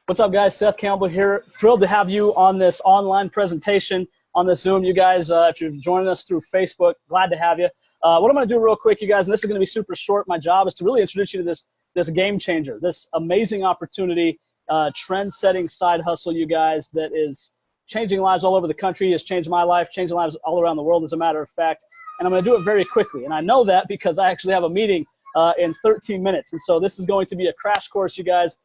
What's up, guys? Seth Campbell here. Thrilled to have you on this online presentation on this Zoom. You guys, if you're joining us through Facebook, glad to have you. What I'm going to do real quick, you guys, and this is going to be super short. My job is to really introduce you to this game changer, this amazing opportunity, trend-setting side hustle, you guys, that is changing lives all over the country. Has changed my life, changing lives all around the world, as a matter of fact. And I'm going to do it very quickly. And I know that because I actually have a meeting in 13 minutes. And so this is going to be a crash course, you guys.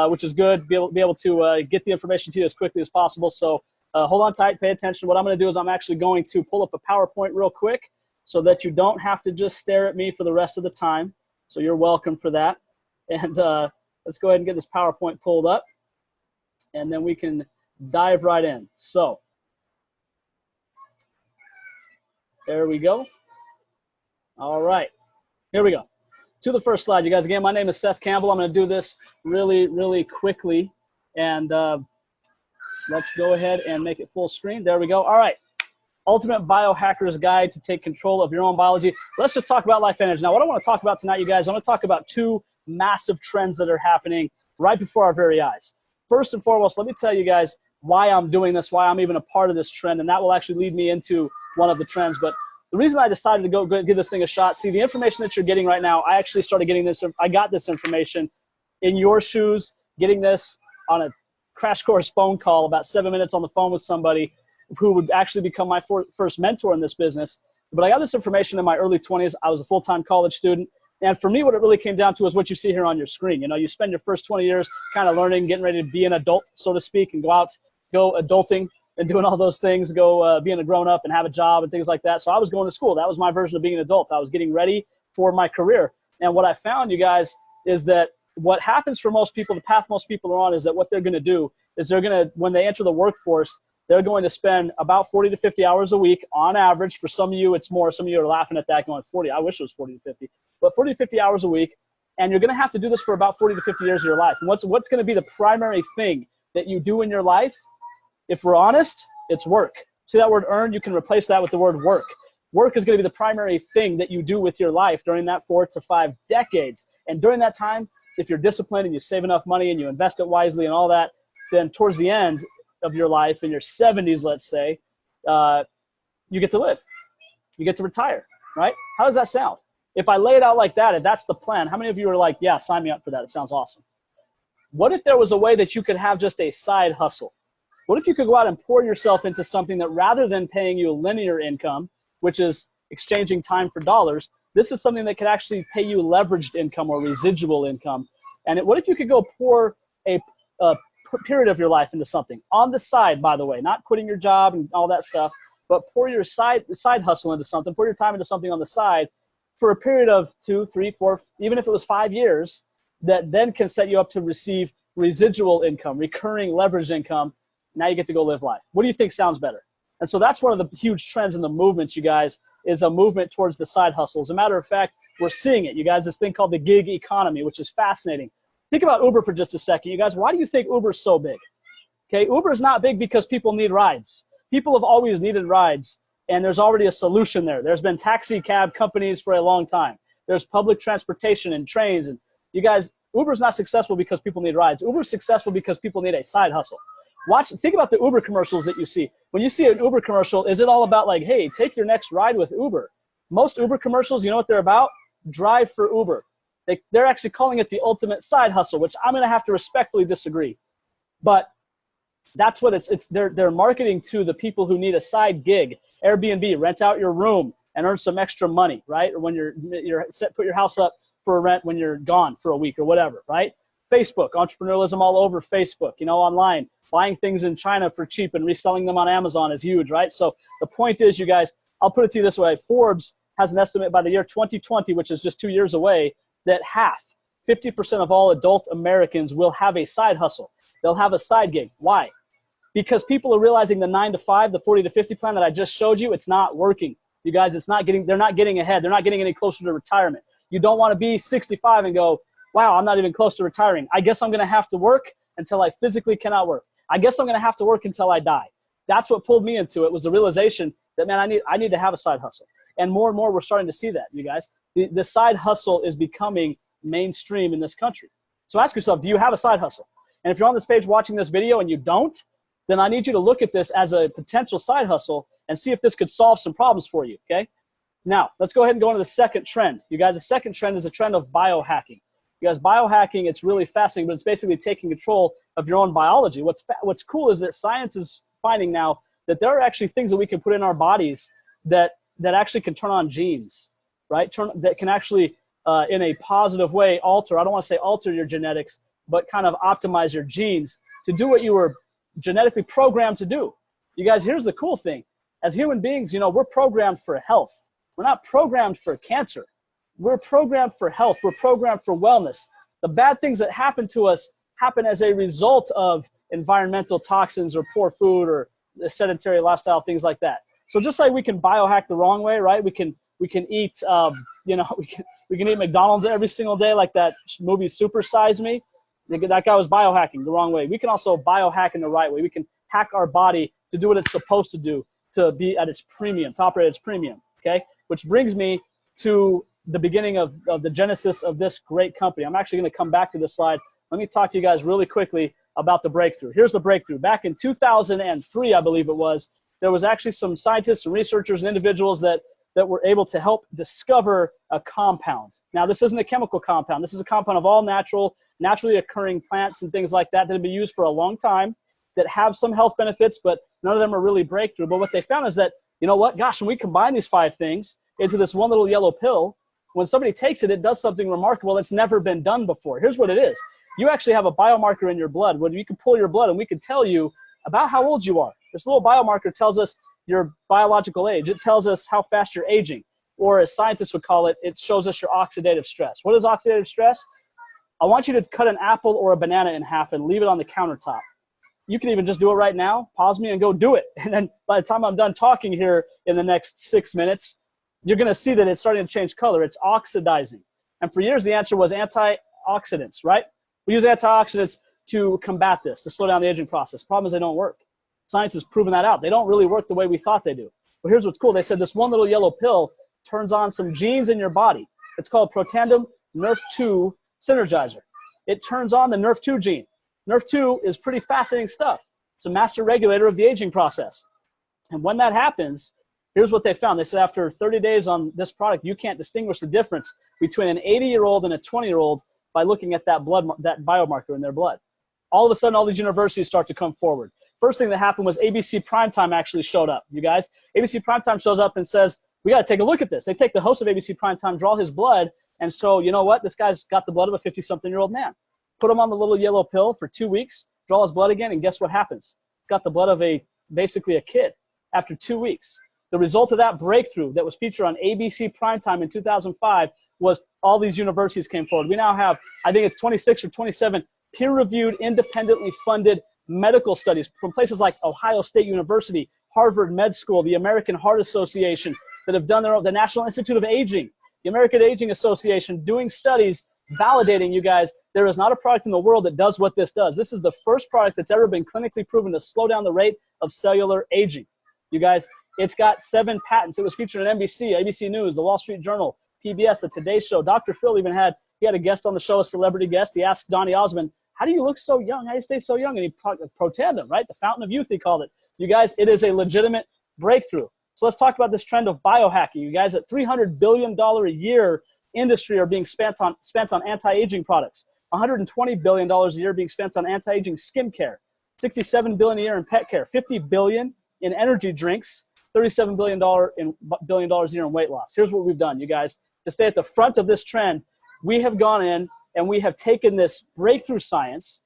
Which is good, be able to get the information to you as quickly as possible. So hold on tight, pay attention. What I'm going to do is I'm actually going to pull up a PowerPoint real quick so that you don't have to just stare at me for the rest of the time. So you're welcome for that. And let's go ahead and get this PowerPoint pulled up, and then we can dive right in. So there we go. All right, here we go. To the first slide, you guys. Again, my name is Seth Campbell. I'm going to do this really quickly, and let's go ahead and make it full screen. There we go. All right. Ultimate Biohacker's Guide to Take Control of Your Own Biology. Let's just talk about LifeVantage. Now, what I want to talk about tonight, you guys, I'm going to talk about two massive trends that are happening right before our very eyes. First and foremost, let me tell you guys why I'm doing this, why I'm even a part of this trend, and that will actually lead me into one of the trends. But the reason I decided to go give this thing a shot, see, the information that you're getting right now, I actually started getting this. I got this information in your shoes, getting this on a crash course phone call, about 7 minutes on the phone with somebody who would actually become my first mentor in this business. But I got this information in my early 20s. I was a full-time college student. And for me, what it really came down to is what you see here on your screen. You know, you spend your first 20 years kind of learning, getting ready to be an adult, so to speak, and go adulting and doing all those things, being a grown-up and have a job and things like that. So I was going to school. That was my version of being an adult. I was getting ready for my career. And what I found, you guys, is that what happens for most people, the path most people are on, is that what they're going to do is when they enter the workforce, they're going to spend about 40 to 50 hours a week on average. For some of you, it's more. Some of you are laughing at that going 40. I wish it was 40 to 50. But 40 to 50 hours a week. And you're going to have to do this for about 40 to 50 years of your life. And what's going to be the primary thing that you do in your life? If we're honest, it's work. See that word earn? You can replace that with the word work. Work is going to be the primary thing that you do with your life during that 4 to 5 decades. And during that time, if you're disciplined and you save enough money and you invest it wisely and all that, then towards the end of your life, in your 70s, let's say, you get to live. You get to retire, right? How does that sound? If I lay it out like that, if that's the plan, how many of you are like, yeah, sign me up for that? It sounds awesome. What if there was a way that you could have just a side hustle? What if you could go out and pour yourself into something that, rather than paying you a linear income, which is exchanging time for dollars, this is something that could actually pay you leveraged income or residual income? And what if you could go pour a period of your life into something on the side, by the way, not quitting your job and all that stuff, but pour your side hustle into something, pour your time into something on the side for a period of 2, 3, 4, even if it was 5 years, that then can set you up to receive residual income, recurring leveraged income. Now you get to go live life. What do you think sounds better? And so that's one of the huge trends in the movements, you guys, is a movement towards the side hustle. As a matter of fact, we're seeing it, you guys, this thing called the gig economy, which is fascinating. Think about Uber for just a second. You guys, why do you think Uber's so big? Okay, Uber is not big because people need rides. People have always needed rides, and there's already a solution there. There's been taxi cab companies for a long time. There's public transportation and trains. And you guys, Uber's not successful because people need rides. Uber's successful because people need a side hustle. Think about the Uber commercials that you see. When you see an Uber commercial, is it all about like, hey, take your next ride with Uber? Most Uber commercials, you know what they're about? Drive for Uber. They're actually calling it the ultimate side hustle, which I'm going to have to respectfully disagree. But that's what they're marketing to the people who need a side gig. Airbnb, rent out your room and earn some extra money, right? Or when put your house up for a rent when you're gone for a week or whatever, right? Facebook, entrepreneurialism all over Facebook, online. Buying things in China for cheap and reselling them on Amazon is huge, right? So the point is, you guys, I'll put it to you this way. Forbes has an estimate by the year 2020, which is just 2 years away, that 50% of all adult Americans will have a side hustle. They'll have a side gig. Why? Because people are realizing the 9 to 5, the 40 to 50 plan that I just showed you, it's not working. You guys, they're not getting ahead. They're not getting any closer to retirement. You don't want to be 65 and go, wow, I'm not even close to retiring. I guess I'm going to have to work until I physically cannot work. I guess I'm going to have to work until I die. That's what pulled me into it, was the realization that, man, I need to have a side hustle. And more we're starting to see that, you guys. The side hustle is becoming mainstream in this country. So ask yourself, do you have a side hustle? And if you're on this page watching this video and you don't, then I need you to look at this as a potential side hustle and see if this could solve some problems for you, okay? Now, let's go ahead and go into the second trend. You guys, the second trend is a trend of biohacking. You guys, biohacking, it's really fascinating, but it's basically taking control of your own biology. What's cool is that science is finding now that there are actually things that we can put in our bodies that actually can turn on genes, right? That can actually, in a positive way, alter, I don't want to say alter your genetics, but kind of optimize your genes to do what you were genetically programmed to do. You guys, here's the cool thing. As human beings, you know, we're programmed for health. We're not programmed for cancer. We're programmed for health. We're programmed for wellness. The bad things that happen to us happen as a result of environmental toxins or poor food or a sedentary lifestyle, things like that. So just like we can biohack the wrong way, right? We can eat, you know, we can eat McDonald's every single day, like that movie Super Size Me. That guy was biohacking the wrong way. We can also biohack in the right way. We can hack our body to do what it's supposed to do, to be at its premium, to operate at its premium, okay? Which brings me to the beginning of the genesis of this great company. I'm actually going to come back to this slide. Let me talk to you guys really quickly about the breakthrough. Here's the breakthrough. Back in 2003, I believe it was, there was actually some scientists and researchers and individuals that were able to help discover a compound. Now, this isn't a chemical compound. This is a compound of all naturally occurring plants and things like that have been used for a long time, that have some health benefits, but none of them are really breakthrough. But what they found is that, you know what, gosh, when we combine these 5 things into this one little yellow pill, when somebody takes it, it does something remarkable that's never been done before. Here's what it is. You actually have a biomarker in your blood where you can pull your blood and we can tell you about how old you are. This little biomarker tells us your biological age. It tells us how fast you're aging. Or as scientists would call it, it shows us your oxidative stress. What is oxidative stress? I want you to cut an apple or a banana in half and leave it on the countertop. You can even just do it right now. Pause me and go do it. And then by the time I'm done talking here in the next 6 minutes, you're going to see that it's starting to change color. It's oxidizing. And for years, the answer was antioxidants, right? We use antioxidants to combat this, to slow down the aging process. Problem is they don't work. Science has proven that out. They don't really work the way we thought they do. But here's what's cool. They said this one little yellow pill turns on some genes in your body. It's called protandem NRF2 synergizer. It turns on the NRF2 gene. NRF2 is pretty fascinating stuff. It's a master regulator of the aging process. And when that happens, here's what they found. They said after 30 days on this product, you can't distinguish the difference between an 80-year-old and a 20-year-old by looking at that biomarker in their blood. All of a sudden, all these universities start to come forward. First thing that happened was ABC Primetime actually showed up, you guys. ABC Primetime shows up and says, we got to take a look at this. They take the host of ABC Primetime, draw his blood, and so, you know what? This guy's got the blood of a 50-something-year-old man. Put him on the little yellow pill for 2 weeks, draw his blood again, and guess what happens? Got the blood of basically a kid after 2 weeks. The result of that breakthrough that was featured on ABC Primetime in 2005 was all these universities came forward. We now have, I think it's 26 or 27 peer-reviewed, independently funded medical studies from places like Ohio State University, Harvard Med School, the American Heart Association, that have done the National Institute of Aging, the American Aging Association, doing studies validating, you guys, there is not a product in the world that does what this does. This is the first product that's ever been clinically proven to slow down the rate of cellular aging. You guys, it's got 7 patents. It was featured on NBC, ABC News, the Wall Street Journal, PBS, the Today Show. Dr. Phil even had a guest on the show, a celebrity guest. He asked Donny Osmond, how do you look so young? How do you stay so young? And he protandem, right? The fountain of youth, he called it. You guys, it is a legitimate breakthrough. So let's talk about this trend of biohacking. You guys, at $300 billion a year industry are being spent on anti-aging products. $120 billion a year being spent on anti-aging skincare. $67 billion a year in pet care. $50 billion in energy drinks. $37 billion a year in weight loss. Here's what we've done, you guys. To stay at the front of this trend, we have gone in and we have taken this breakthrough science,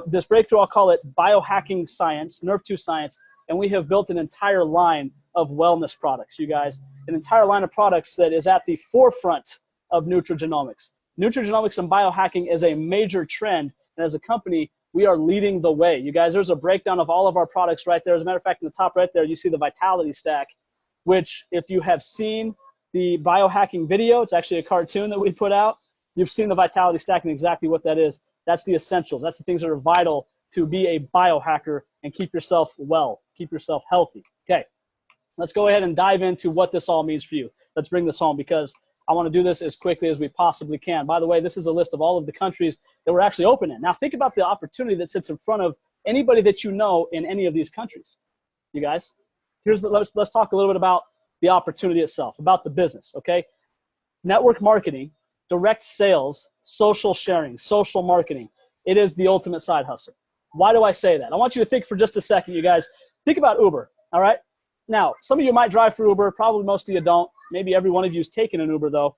this breakthrough, I'll call it biohacking science, NRF2 science, and we have built an entire line of wellness products, you guys. An entire line of products that is at the forefront of nutrigenomics. Nutrigenomics and biohacking is a major trend, and as a company, we are leading the way. You guys, there's a breakdown of all of our products right there. As a matter of fact, in the top right there, you see the Vitality Stack, which if you have seen the biohacking video, it's actually a cartoon that we put out. You've seen the Vitality Stack and exactly what that is. That's the essentials. That's the things that are vital to be a biohacker and keep yourself well, keep yourself healthy. Okay, let's go ahead and dive into what this all means for you. Let's bring this home because I want to do this as quickly as we possibly can. By the way, this is a list of all of the countries that we're actually open in. Now think about the opportunity that sits in front of anybody that you know in any of these countries. You guys, let's talk a little bit about the opportunity itself, about the business, okay? Network marketing, direct sales, social sharing, social marketing. It is the ultimate side hustle. Why do I say that? I want you to think for just a second, you guys. Think about Uber, all right? Now, some of you might drive for Uber. Probably most of you don't. Maybe every one of you is taking an Uber, though.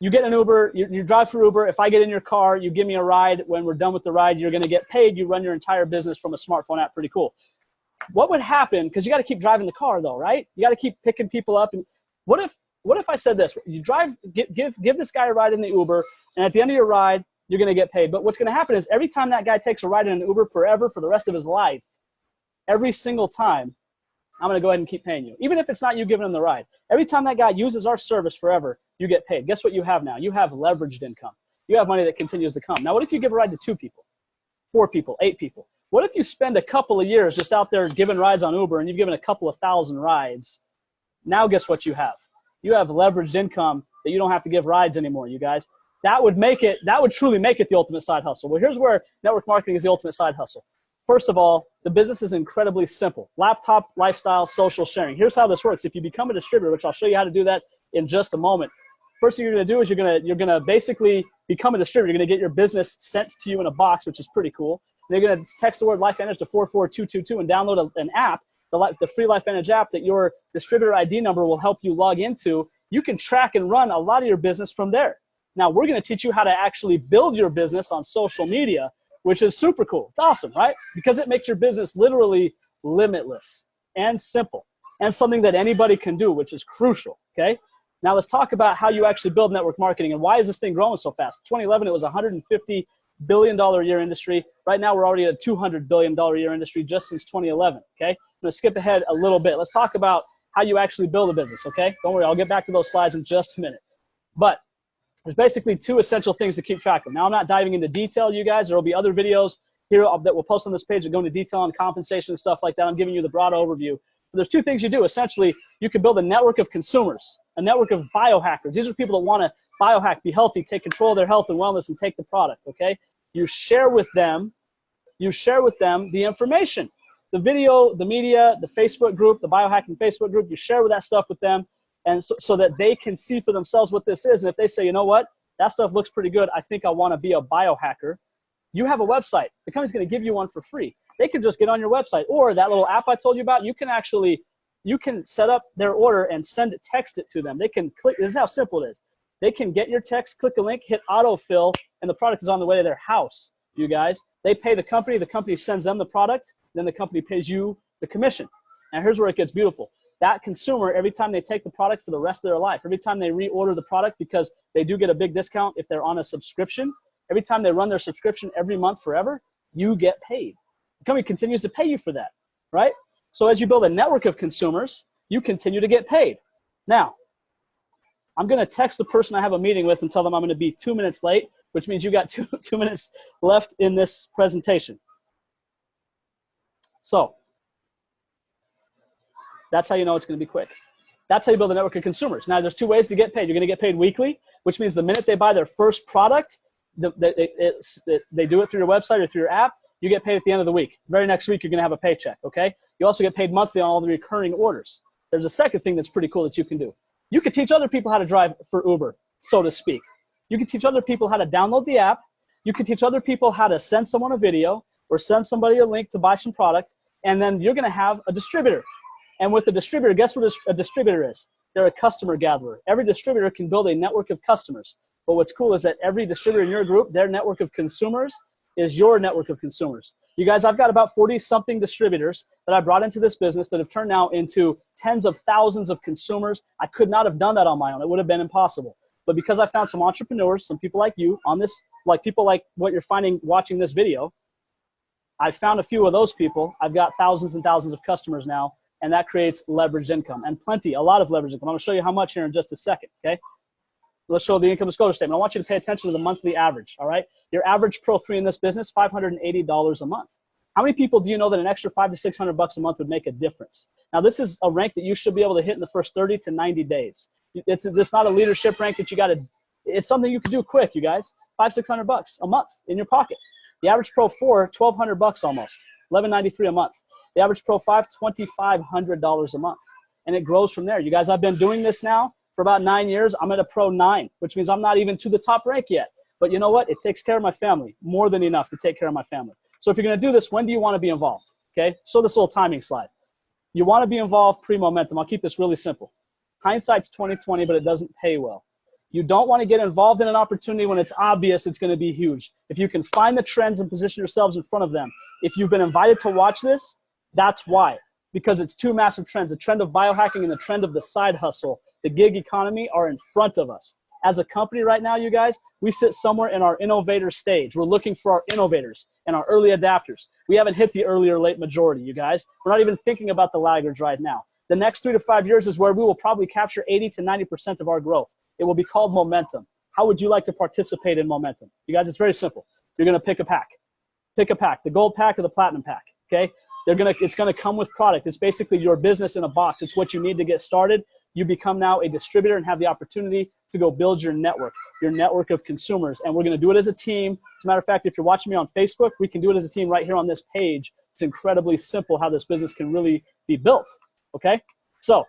You get an Uber, you drive for Uber. If I get in your car, you give me a ride. When we're done with the ride, you're going to get paid. You run your entire business from a smartphone app. Pretty cool. What would happen, because you got to keep driving the car, though, right? You got to keep picking people up. And what if I said this? You drive, give this guy a ride in the Uber, and at the end of your ride, you're going to get paid. But what's going to happen is every time that guy takes a ride in an Uber forever, for the rest of his life, every single time, I'm going to go ahead and keep paying you. Even if it's not you giving him the ride. Every time that guy uses our service forever, you get paid. Guess what you have now? You have leveraged income. You have money that continues to come. Now, what if you give a ride to 2 people, 4 people, 8 people? What if you spend a couple of years just out there giving rides on Uber and you've given a couple of thousand rides? Now guess what you have? You have leveraged income that you don't have to give rides anymore, you guys. That would truly make it the ultimate side hustle. Well, here's where network marketing is the ultimate side hustle. First of all, the business is incredibly simple. Laptop, lifestyle, social sharing. Here's how this works. If you become a distributor, which I'll show you how to do that in just a moment, first thing you're going to do is you're going to basically become a distributor. You're going to get your business sent to you in a box, which is pretty cool. And you're going to text the word LifeVantage to 44222 and download an app, the free LifeVantage app that your distributor ID number will help you log into. You can track and run a lot of your business from there. Now, we're going to teach you how to actually build your business on social media, which is super cool. It's awesome, right? Because it makes your business literally limitless and simple and something that anybody can do, which is crucial, okay? Now, let's talk about how you actually build network marketing and why is this thing growing so fast? 2011, it was a $150 billion a year industry. Right now, we're already at a $200 billion a year industry just since 2011, okay? I'm going to skip ahead a little bit. Let's talk about how you actually build a business, okay? Don't worry, I'll get back to those slides in just a minute. But there's basically 2 essential things to keep track of. Now, I'm not diving into detail, you guys. There will be other videos here that we'll post on this page that go into detail on compensation and stuff like that. I'm giving you the broad overview. But there's 2 things you do. Essentially, you can build a network of consumers, a network of biohackers. These are people that want to biohack, be healthy, take control of their health and wellness, and take the product, okay? You share with them the information, the video, the media, the Facebook group, the biohacking Facebook group. You share that stuff with them. And so that they can see for themselves what this is. And if they say, you know what, that stuff looks pretty good, I think I want to be a biohacker, you have a website. The company's going to give you one for free. They can just get on your website. Or that little app I told you about, you can set up their order and text it to them. They can click, this is how simple it is. They can get your text, click a link, hit autofill, and the product is on the way to their house, you guys. They pay the company sends them the product, then the company pays you the commission. Now here's where it gets beautiful. That consumer, every time they take the product for the rest of their life, every time they reorder the product, because they do get a big discount if they're on a subscription, every time they run their subscription every month forever, you get paid. The company continues to pay you for that, right? So as you build a network of consumers, you continue to get paid. Now, I'm going to text the person I have a meeting with and tell them I'm going to be 2 minutes late, which means you got two minutes left in this presentation. So that's how you know it's going to be quick. That's how you build a network of consumers. Now, there's 2 ways to get paid. You're going to get paid weekly, which means the minute they buy their first product, they do it through your website or through your app, you get paid at the end of the week. Very next week, you're going to have a paycheck, okay? You also get paid monthly on all the recurring orders. There's a second thing that's pretty cool that you can do. You can teach other people how to drive for Uber, so to speak. You can teach other people how to download the app. You can teach other people how to send someone a video or send somebody a link to buy some product, and then you're going to have a distributor. And with a distributor, guess what a distributor is? They're a customer gatherer. Every distributor can build a network of customers. But what's cool is that every distributor in your group, their network of consumers is your network of consumers. You guys, I've got about 40-something distributors that I brought into this business that have turned now into tens of thousands of consumers. I could not have done that on my own. It would have been impossible. But because I found some entrepreneurs, some people like you on this, like people like what you're finding watching this video, I found a few of those people. I've got thousands and thousands of customers now. And that creates leveraged income and a lot of leveraged income. I'm going to show you how much here in just a second, okay? Let's show the income disclosure statement. I want you to pay attention to the monthly average, all right? Your average Pro 3 in this business, $580 a month. How many people do you know that an extra $500 to $600 a month would make a difference? Now, this is a rank that you should be able to hit in the first 30 to 90 days. It's not a leadership rank that you got to, it's something you can do quick, you guys. $500-600 a month in your pocket. The average Pro 4, $1,200 almost, $1,193 a month. The average Pro 5, $2,500 a month. And it grows from there. You guys, I've been doing this now for about 9 years. I'm at a Pro 9, which means I'm not even to the top rank yet. But you know what? It takes care of my family, more than enough to take care of my family. So if you're going to do this, when do you want to be involved? Okay, so this little timing slide. You want to be involved pre-momentum. I'll keep this really simple. Hindsight's 20/20, but it doesn't pay well. You don't want to get involved in an opportunity when it's obvious it's going to be huge. If you can find the trends and position yourselves in front of them, if you've been invited to watch this, that's why. Because it's two massive trends. The trend of biohacking and the trend of the side hustle, the gig economy, are in front of us. As a company right now, you guys, we sit somewhere in our innovator stage. We're looking for our innovators and our early adapters. We haven't hit the early or late majority, you guys. We're not even thinking about the laggards right now. The next 3 to 5 years is where we will probably capture 80 to 90% of our growth. It will be called momentum. How would you like to participate in momentum? You guys, it's very simple. You're going to pick a pack. Pick a pack, the gold pack or the platinum pack, okay? It's going to come with product. It's basically your business in a box. It's what you need to get started. You become now a distributor and have the opportunity to go build your network of consumers. And we're going to do it as a team. As a matter of fact, if you're watching me on Facebook, we can do it as a team right here on this page. It's incredibly simple how this business can really be built, okay? So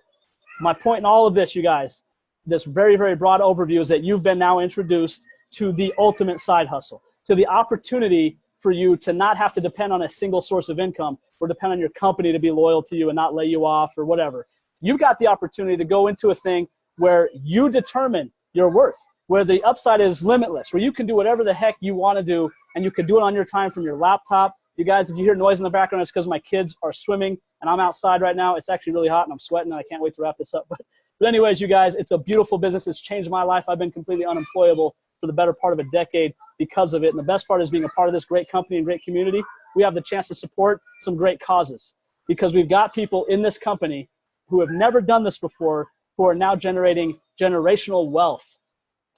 my point in all of this, you guys, this very, very broad overview is that you've been now introduced to the ultimate side hustle, to the opportunity for you to not have to depend on a single source of income or depend on your company to be loyal to you and not lay you off or whatever. You've got the opportunity to go into a thing where you determine your worth, where the upside is limitless, where you can do whatever the heck you want to do, and you can do it on your time from your laptop. You guys, if you hear noise in the background, it's because my kids are swimming, and I'm outside right now. It's actually really hot, and I'm sweating, and I can't wait to wrap this up. But anyways, you guys, it's a beautiful business. It's changed my life. I've been completely unemployable for the better part of a decade because of it. And the best part is being a part of this great company and great community. We have the chance to support some great causes because we've got people in this company who have never done this before, who are now generating generational wealth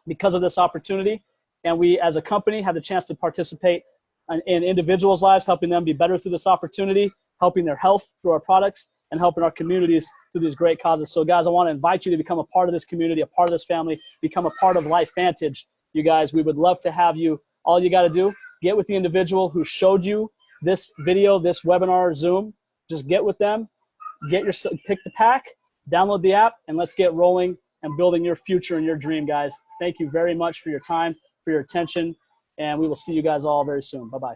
because of this opportunity. And we, as a company, have the chance to participate in individuals' lives, helping them be better through this opportunity, helping their health through our products, and helping our communities through these great causes. So, guys, I want to invite you to become a part of this community, a part of this family, become a part of LifeVantage. You guys, we would love to have you. All you got to do, get with the individual who showed you this video, this webinar, Zoom. Just get with them, pick the pack, download the app, and let's get rolling and building your future and your dream, guys. Thank you very much for your time, for your attention, and we will see you guys all very soon. Bye-bye.